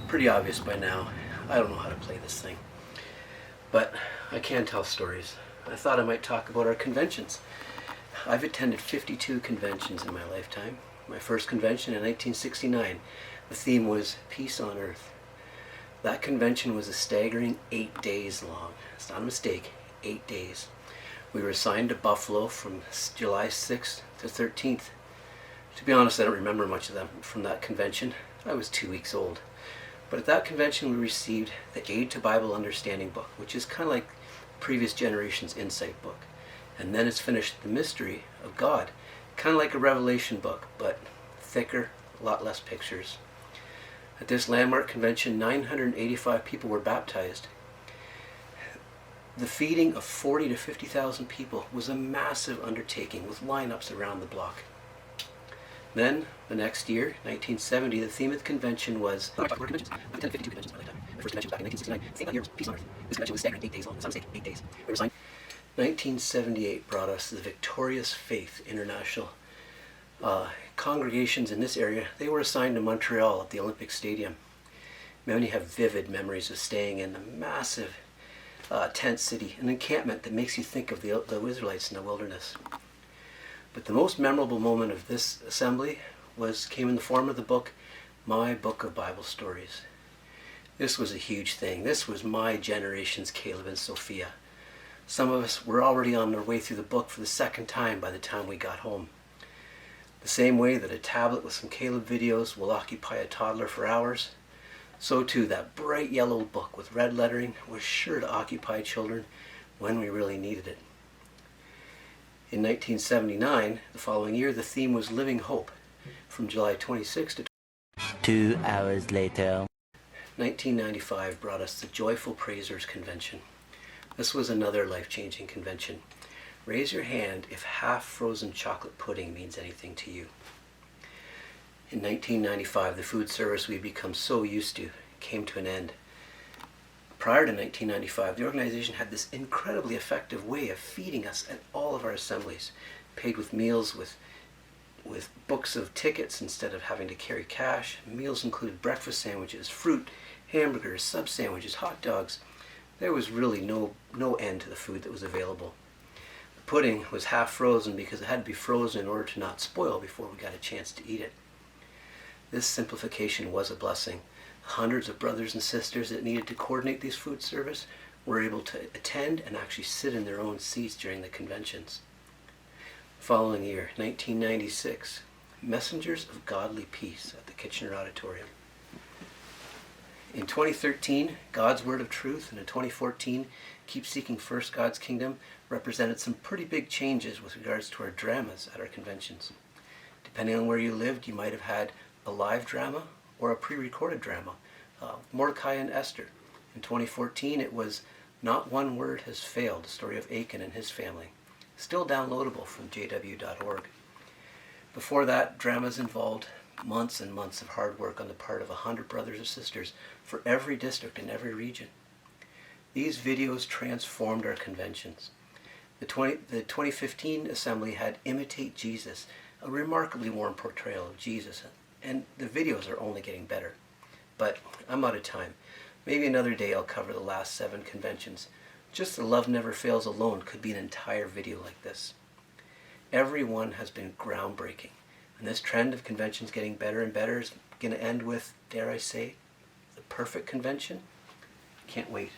pretty obvious by now. I don't know how to play this thing, but I can tell stories. I thought I might talk about our conventions. I've attended 52 conventions in my lifetime. My first convention in 1969, the theme was Peace on Earth. That convention was a staggering 8 days long. It's not a mistake, 8 days. We were assigned to Buffalo from July 6th to 13th. To be honest, I don't remember much of them from that convention. I was 2 weeks old. But at that convention we received the Aid to Bible Understanding book, which is kind of like previous generation's insight book. And then it's finished the Mystery of God, kind of like a Revelation book, but thicker, a lot less pictures. At this landmark convention, 985 people were baptized. The feeding of 40 to 50,000 people was a massive undertaking with lineups around the block. Then, the next year, 1970, the theme of the convention was... I've attended 52 conventions in my lifetime. My first convention back in 1969. The theme that year was Peace on Earth. This convention was staggering 8 days long. Some say 8 days. We were assigned. 1978 brought us the Victorious Faith International congregations in this area. They were assigned to Montreal at the Olympic Stadium. Many have vivid memories of staying in the massive tent city, an encampment that makes you think of the Israelites in the wilderness. But the most memorable moment of this assembly came in the form of the book, My Book of Bible Stories. This was a huge thing. This was my generation's Caleb and Sophia. Some of us were already on our way through the book for the second time by the time we got home. The same way that a tablet with some Caleb videos will occupy a toddler for hours, so too that bright yellow book with red lettering was sure to occupy children when we really needed it. In 1979, the following year, the theme was Living Hope, from July 26 to 2 hours later. 1995 brought us the Joyful Praisers Convention. This was another life-changing convention. Raise your hand if half-frozen chocolate pudding means anything to you. In 1995, the food service we'd become so used to came to an end. Prior to 1995, the organization had this incredibly effective way of feeding us at all of our assemblies, paid with meals with books of tickets instead of having to carry cash. Meals included breakfast sandwiches, fruit, hamburgers, sub sandwiches, hot dogs. There was really no end to the food that was available. The pudding was half frozen because it had to be frozen in order to not spoil before we got a chance to eat it. This simplification was a blessing. Hundreds of brothers and sisters that needed to coordinate these food service were able to attend and actually sit in their own seats during the conventions. The following year, 1996, Messengers of Godly Peace at the Kitchener Auditorium. In 2013, God's Word of Truth, and in 2014, Keep Seeking First God's Kingdom represented some pretty big changes with regards to our dramas at our conventions. Depending on where you lived, you might have had a live drama or a pre-recorded drama. Mordecai and Esther. In 2014, it was Not One Word Has Failed, the story of Achan and his family. Still downloadable from jw.org. Before that, dramas involved months and months of hard work on the part of 100 brothers or sisters for every district in every region. These videos transformed our conventions. The 2015 assembly had Imitate Jesus, a remarkably warm portrayal of Jesus, and the videos are only getting better. But I'm out of time. Maybe another day I'll cover the last 7 conventions. Just the Love Never Fails alone could be an entire video like this. Every one has been groundbreaking, and this trend of conventions getting better and better is going to end with, dare I say, the perfect convention? Can't wait.